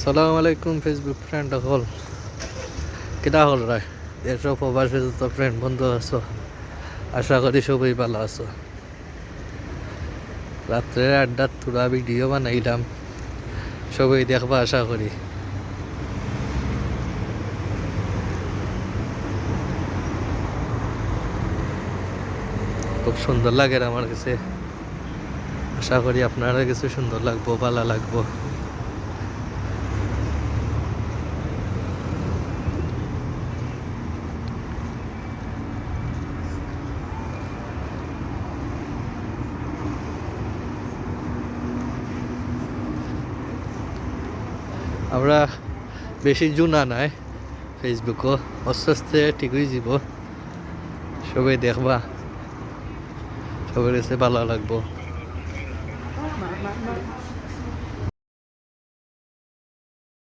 আসসালামু আলাইকুম Facebook friend হল কিনা হল রায় দেশ প্রবাসী যত ফ্রেন্ড বন্ধু আছো আশা করি সবাই ভালো আছো। রাত্রে আড্ডার তুরা ভিডিও বানাইলাম, সবাই দেখবা আশা করি। খুব সুন্দর লাগে আমার কাছে, আশা করি আপনারা কিছু সুন্দর লাগবো, ভালো লাগবো। আমরা বেশি জুনা নাই ফেসবুকও, আস্তে আস্তে ঠিক হয়ে যাব, সবাই দেখবা, সবার কাছে ভালো লাগবো।